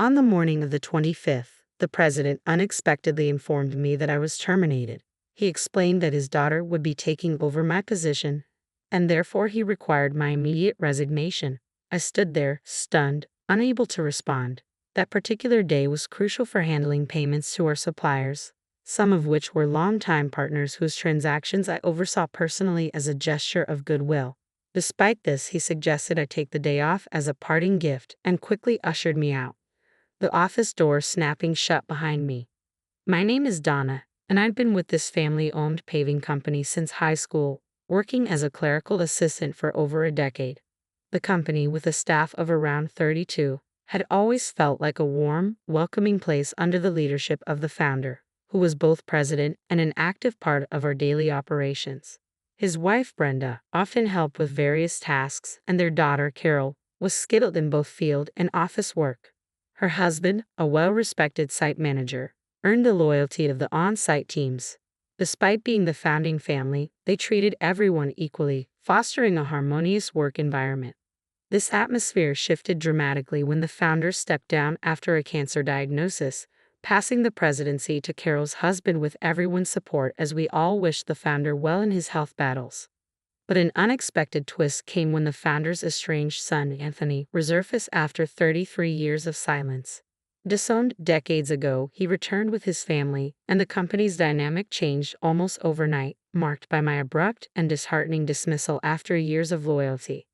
On the morning of the 25th, the president unexpectedly informed me that I was terminated. He explained that his daughter would be taking over my position, and therefore he required my immediate resignation. I stood there, stunned, unable to respond. That particular day was crucial for handling payments to our suppliers, some of which were longtime partners whose transactions I oversaw personally as a gesture of goodwill. Despite this, he suggested I take the day off as a parting gift and quickly ushered me out, the office door snapping shut behind me. My name is Donna, and I've been with this family-owned paving company since high school, working as a clerical assistant for over a decade. The company, with a staff of around 32, had always felt like a warm, welcoming place under the leadership of the founder, who was both president and an active part of our daily operations. His wife, Brenda, often helped with various tasks, and their daughter, Carol, was skilled in both field and office work. Her husband, a well-respected site manager, earned the loyalty of the on-site teams. Despite being the founding family, they treated everyone equally, fostering a harmonious work environment. This atmosphere shifted dramatically when the founder stepped down after a cancer diagnosis, passing the presidency to Carol's husband with everyone's support as we all wished the founder well in his health battles. But an unexpected twist came when the founder's estranged son, Anthony, resurfaced after 33 years of silence. Disowned decades ago, he returned with his family, and the company's dynamic changed almost overnight, marked by my abrupt and disheartening dismissal after years of loyalty.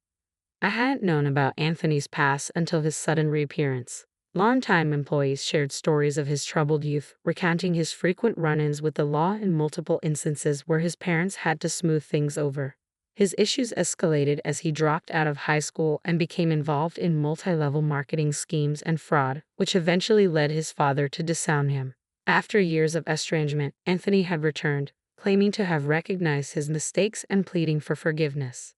I hadn't known about Anthony's past until his sudden reappearance. Longtime employees shared stories of his troubled youth, recounting his frequent run-ins with the law and multiple instances where his parents had to smooth things over. His issues escalated as he dropped out of high school and became involved in multi-level marketing schemes and fraud, which eventually led his father to disown him. After years of estrangement, Anthony had returned, claiming to have recognized his mistakes and pleading for forgiveness.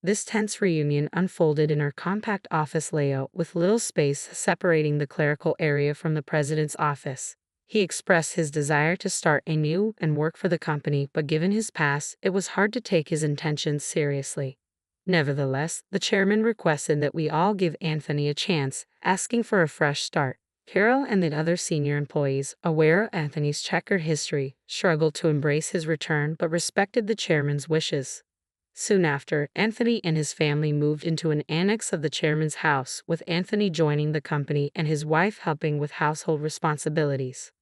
This tense reunion unfolded in our compact office layout with little space separating the clerical area from the president's office. He expressed his desire to start anew and work for the company, but given his past, it was hard to take his intentions seriously. Nevertheless, the chairman requested that we all give Anthony a chance, asking for a fresh start. Carol and the other senior employees, aware of Anthony's checkered history, struggled to embrace his return but respected the chairman's wishes. Soon after, Anthony and his family moved into an annex of the chairman's house, with Anthony joining the company and his wife helping with household responsibilities.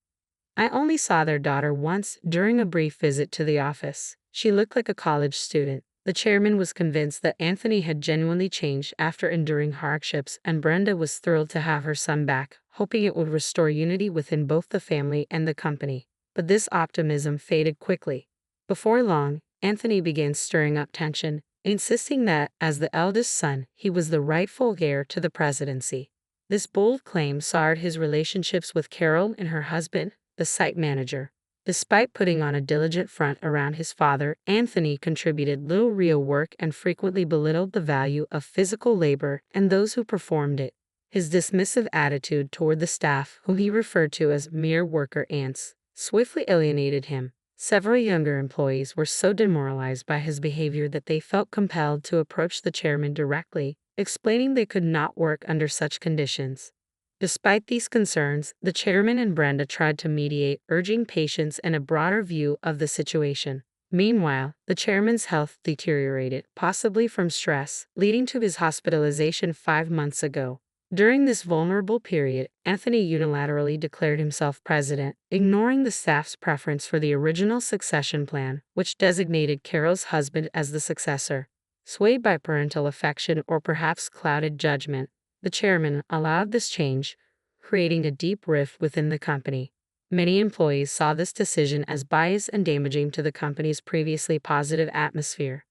I only saw their daughter once during a brief visit to the office. She looked like a college student. The chairman was convinced that Anthony had genuinely changed after enduring hardships, and Brenda was thrilled to have her son back, hoping it would restore unity within both the family and the company. But this optimism faded quickly. Before long, Anthony began stirring up tension, insisting that, as the eldest son, he was the rightful heir to the presidency. This bold claim soured his relationships with Carol and her husband, the site manager. Despite putting on a diligent front around his father, Anthony contributed little real work and frequently belittled the value of physical labor and those who performed it. His dismissive attitude toward the staff, whom he referred to as mere worker ants, swiftly alienated him. Several younger employees were so demoralized by his behavior that they felt compelled to approach the chairman directly, explaining they could not work under such conditions. Despite these concerns, the chairman and Brenda tried to mediate, urging patience and a broader view of the situation. Meanwhile, the chairman's health deteriorated, possibly from stress, leading to his hospitalization 5 months ago. During this vulnerable period, Anthony unilaterally declared himself president, ignoring the staff's preference for the original succession plan, which designated Carol's husband as the successor. Swayed by parental affection or perhaps clouded judgment, the chairman allowed this change, creating a deep rift within the company. Many employees saw this decision as biased and damaging to the company's previously positive atmosphere.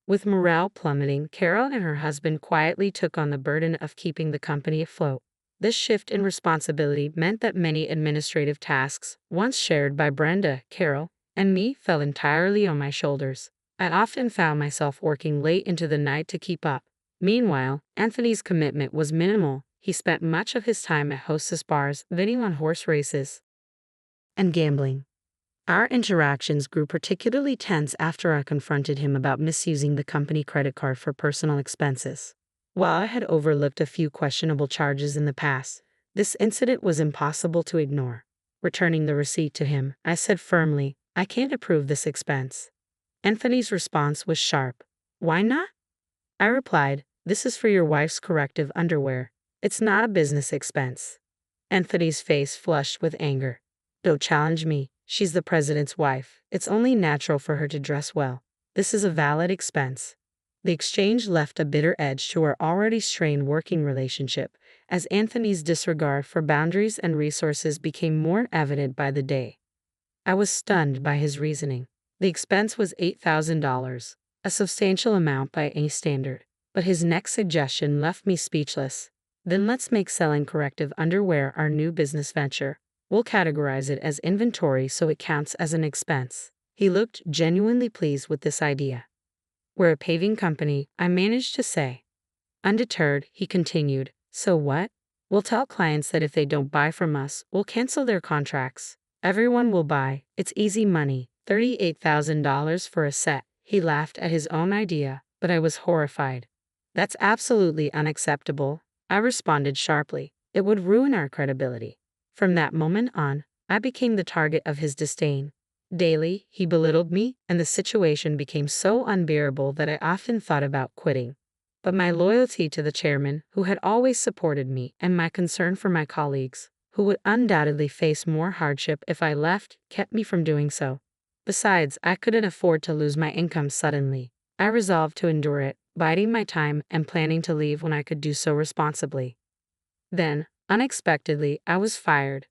With morale plummeting, Carol and her husband quietly took on the burden of keeping the company afloat. This shift in responsibility meant that many administrative tasks, once shared by Brenda, Carol, and me, fell entirely on my shoulders. I often found myself working late into the night to keep up. Meanwhile, Anthony's commitment was minimal. He spent much of his time at hostess bars, betting on horse races, and gambling. Our interactions grew particularly tense after I confronted him about misusing the company credit card for personal expenses. While I had overlooked a few questionable charges in the past, This incident was impossible to ignore. Returning the receipt to him, I said firmly, "I can't approve this expense." Anthony's response was sharp. "Why not?" I replied, "This is for your wife's corrective underwear. It's not a business expense." Anthony's face flushed with anger. "Don't challenge me. She's the president's wife. It's only natural for her to dress well. This is a valid expense." The exchange left a bitter edge to our already strained working relationship, as Anthony's disregard for boundaries and resources became more evident by the day. I was stunned by his reasoning. The expense was $8,000, a substantial amount by any standard, but his next suggestion left me speechless. "Then let's make selling corrective underwear our new business venture. We'll categorize it as inventory so it counts as an expense." He looked genuinely pleased with this idea. "We're a paving company," I managed to say. Undeterred, he continued, "So what? We'll tell clients that if they don't buy from us, we'll cancel their contracts. Everyone will buy. It's easy money. $38,000 for a set." He laughed at his own idea, but I was horrified. "That's absolutely unacceptable," I responded sharply. "It would ruin our credibility." From that moment on, I became the target of his disdain. Daily, he belittled me, and the situation became so unbearable that I often thought about quitting. But my loyalty to the chairman, who had always supported me, and my concern for my colleagues, who would undoubtedly face more hardship if I left, kept me from doing so. Besides, I couldn't afford to lose my income suddenly. I resolved to endure it, biding my time and planning to leave when I could do so responsibly. Then, unexpectedly, I was fired.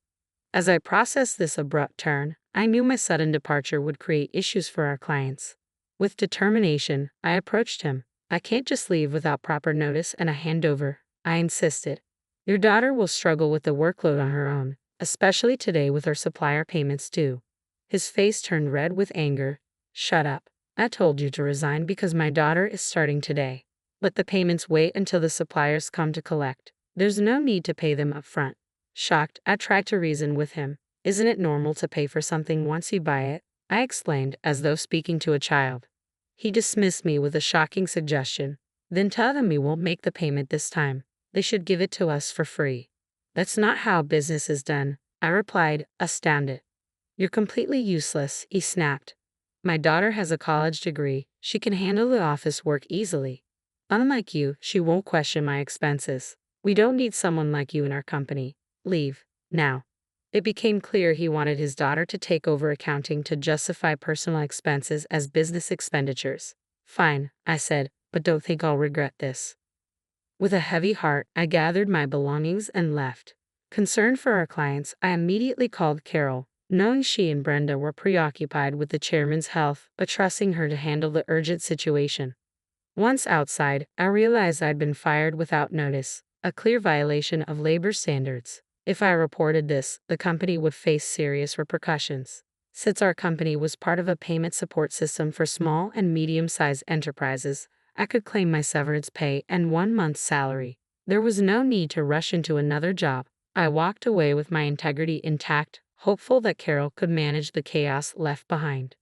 As I processed this abrupt turn, I knew my sudden departure would create issues for our clients. With determination, I approached him. "I can't just leave without proper notice and a handover," I insisted. "Your daughter will struggle with the workload on her own, especially today with her supplier payments due." His face turned red with anger. "Shut up. I told you to resign because my daughter is starting today. Let the payments wait until the suppliers come to collect. There's no need to pay them up front." Shocked, I tried to reason with him. "Isn't it normal to pay for something once you buy it?" I explained, as though speaking to a child. He dismissed me with a shocking suggestion. "Then tell them we won't make the payment this time. They should give it to us for free." "That's not how business is done," I replied, astounded. "You're completely useless," he snapped. "My daughter has a college degree. She can handle the office work easily. Unlike you, she won't question my expenses. We don't need someone like you in our company. Leave, now." It became clear he wanted his daughter to take over accounting to justify personal expenses as business expenditures. "Fine," I said, "but don't think I'll regret this." With a heavy heart, I gathered my belongings and left. Concerned for our clients, I immediately called Carol, knowing she and Brenda were preoccupied with the chairman's health, but trusting her to handle the urgent situation. Once outside, I realized I'd been fired without notice, a clear violation of labor standards. If I reported this, the company would face serious repercussions. Since our company was part of a payment support system for small and medium-sized enterprises, I could claim my severance pay and 1 month's salary. There was no need to rush into another job. I walked away with my integrity intact, hopeful that Carol could manage the chaos left behind.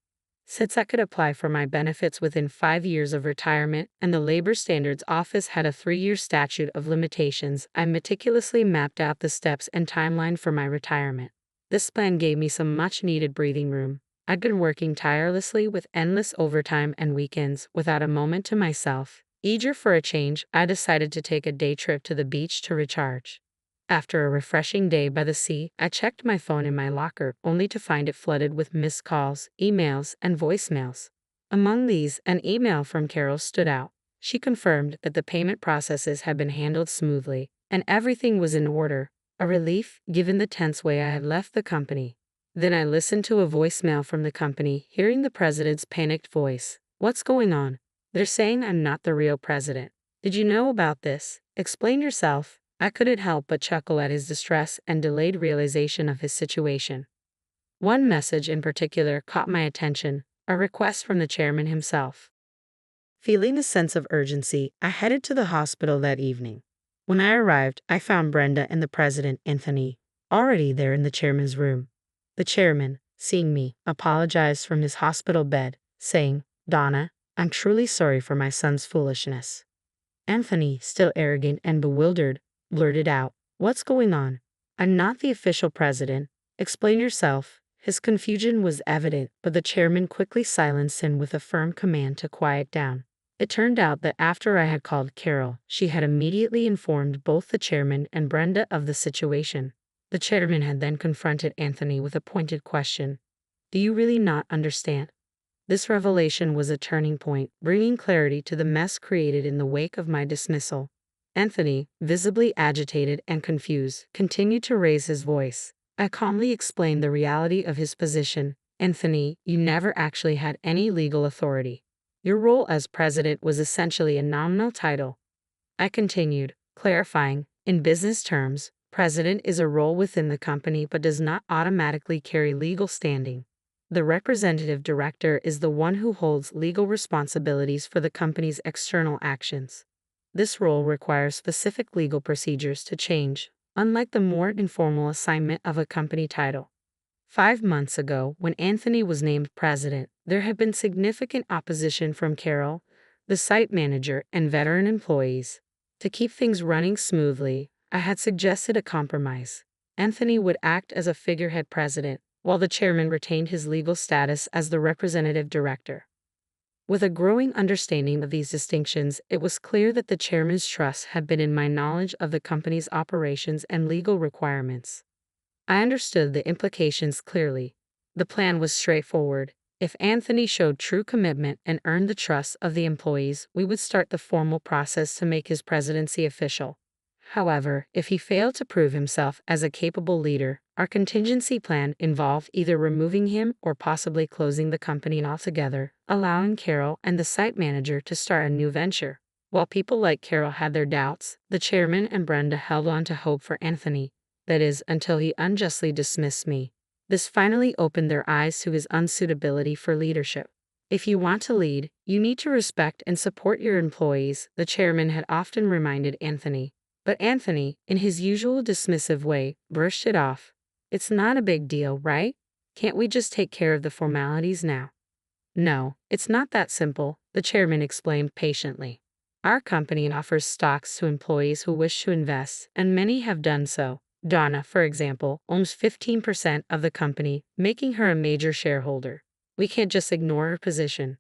Since I could apply for my benefits within 5 years of retirement and the Labor Standards Office had a 3-year statute of limitations, I meticulously mapped out the steps and timeline for my retirement. This plan gave me some much-needed breathing room. I'd been working tirelessly with endless overtime and weekends without a moment to myself. Eager for a change, I decided to take a day trip to the beach to recharge. After a refreshing day by the sea, I checked my phone in my locker, only to find it flooded with missed calls, emails, and voicemails. Among these, an email from Carol stood out. She confirmed that the payment processes had been handled smoothly, and everything was in order, a relief given the tense way I had left the company. Then I listened to a voicemail from the company, hearing the president's panicked voice. "What's going on? They're saying I'm not the real president. Did you know about this? Explain yourself." I couldn't help but chuckle at his distress and delayed realization of his situation. One message in particular caught my attention, a request from the chairman himself. Feeling a sense of urgency, I headed to the hospital that evening. When I arrived, I found Brenda and the president, Anthony, already there in the chairman's room. The chairman, seeing me, apologized from his hospital bed, saying, "Donna, I'm truly sorry for my son's foolishness." Anthony, still arrogant and bewildered, blurted out, "What's going on?" I'm not the official president. Explain yourself. His confusion was evident, but the chairman quickly silenced him with a firm command to quiet down. It turned out that after I had called Carol, she had immediately informed both the chairman and Brenda of the situation. The chairman had then confronted Anthony with a pointed question. Do you really not understand? This revelation was a turning point, bringing clarity to the mess created in the wake of my dismissal. Anthony, visibly agitated and confused, continued to raise his voice. I calmly explained the reality of his position. Anthony, you never actually had any legal authority. Your role as president was essentially a nominal title. I continued, clarifying, in business terms, president is a role within the company but does not automatically carry legal standing. The representative director is the one who holds legal responsibilities for the company's external actions. This role requires specific legal procedures to change, unlike the more informal assignment of a company title. 5 months ago, when Anthony was named president, there had been significant opposition from Carol, the site manager, and veteran employees. To keep things running smoothly, I had suggested a compromise. Anthony would act as a figurehead president, while the chairman retained his legal status as the representative director. With a growing understanding of these distinctions, it was clear that the chairman's trust had been in my knowledge of the company's operations and legal requirements. I understood the implications clearly. The plan was straightforward. If Anthony showed true commitment and earned the trust of the employees, we would start the formal process to make his presidency official. However, if he failed to prove himself as a capable leader, our contingency plan involved either removing him or possibly closing the company altogether, allowing Carol and the site manager to start a new venture. While people like Carol had their doubts, the chairman and Brenda held on to hope for Anthony. That is, until he unjustly dismissed me. This finally opened their eyes to his unsuitability for leadership. If you want to lead, you need to respect and support your employees, the chairman had often reminded Anthony. But Anthony, in his usual dismissive way, brushed it off. It's not a big deal, right? Can't we just take care of the formalities now? No, it's not that simple, the chairman explained patiently. Our company offers stocks to employees who wish to invest, and many have done so. Donna, for example, owns 15% of the company, making her a major shareholder. We can't just ignore her position.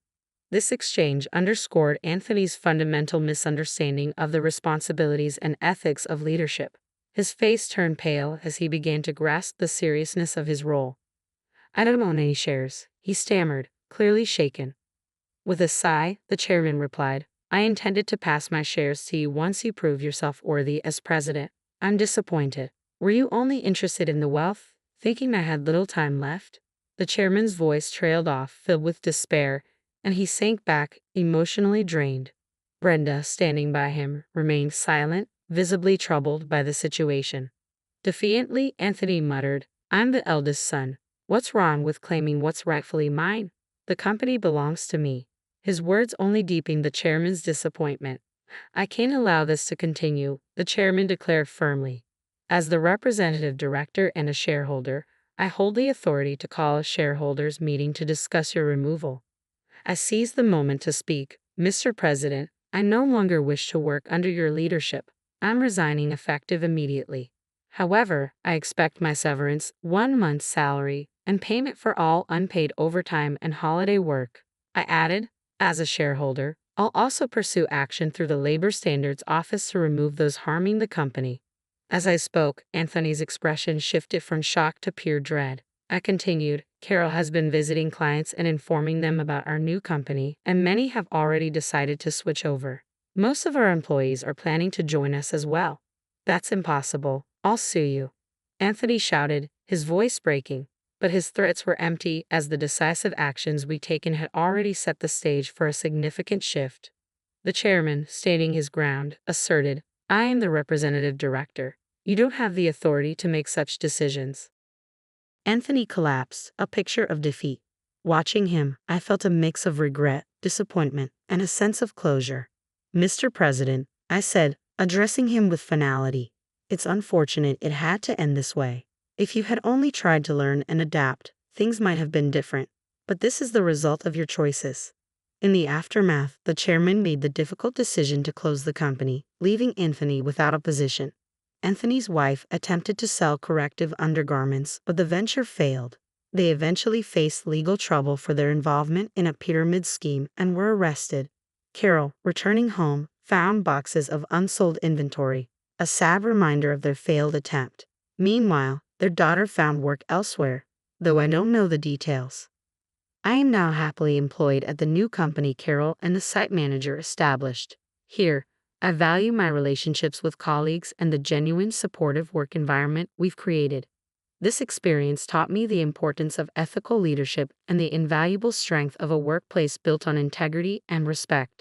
This exchange underscored Anthony's fundamental misunderstanding of the responsibilities and ethics of leadership. His face turned pale as he began to grasp the seriousness of his role. I don't own any shares, he stammered, clearly shaken. With a sigh, the chairman replied, I intended to pass my shares to you once you prove yourself worthy as president. I'm disappointed. Were you only interested in the wealth, thinking I had little time left? The chairman's voice trailed off, filled with despair, and he sank back, emotionally drained. Brenda, standing by him, remained silent, visibly troubled by the situation. Defiantly, Anthony muttered, I'm the eldest son. What's wrong with claiming what's rightfully mine? The company belongs to me. His words only deepened the chairman's disappointment. I can't allow this to continue, the chairman declared firmly. As the representative director and a shareholder, I hold the authority to call a shareholders' meeting to discuss your removal. I seized the moment to speak. Mr. President, I no longer wish to work under your leadership. I'm resigning effective immediately. However, I expect my severance, 1 month's salary, and payment for all unpaid overtime and holiday work. I added, as a shareholder, I'll also pursue action through the Labor Standards Office to remove those harming the company. As I spoke, Anthony's expression shifted from shock to pure dread. I continued, Carol has been visiting clients and informing them about our new company, and many have already decided to switch over. Most of our employees are planning to join us as well. That's impossible. I'll sue you. Anthony shouted, his voice breaking, but his threats were empty as the decisive actions we'd taken had already set the stage for a significant shift. The chairman, standing his ground, asserted, I am the representative director. You don't have the authority to make such decisions. Anthony collapsed, a picture of defeat. Watching him, I felt a mix of regret, disappointment, and a sense of closure. Mr. President, I said, addressing him with finality, it's unfortunate it had to end this way. If you had only tried to learn and adapt, things might have been different. But this is the result of your choices. In the aftermath, the chairman made the difficult decision to close the company, leaving Anthony without a position. Anthony's wife attempted to sell corrective undergarments, but the venture failed. They eventually faced legal trouble for their involvement in a pyramid scheme and were arrested. Carol, returning home, found boxes of unsold inventory, a sad reminder of their failed attempt. Meanwhile, their daughter found work elsewhere, though I don't know the details. I am now happily employed at the new company Carol and the site manager established. Here, I value my relationships with colleagues and the genuine supportive work environment we've created. This experience taught me the importance of ethical leadership and the invaluable strength of a workplace built on integrity and respect.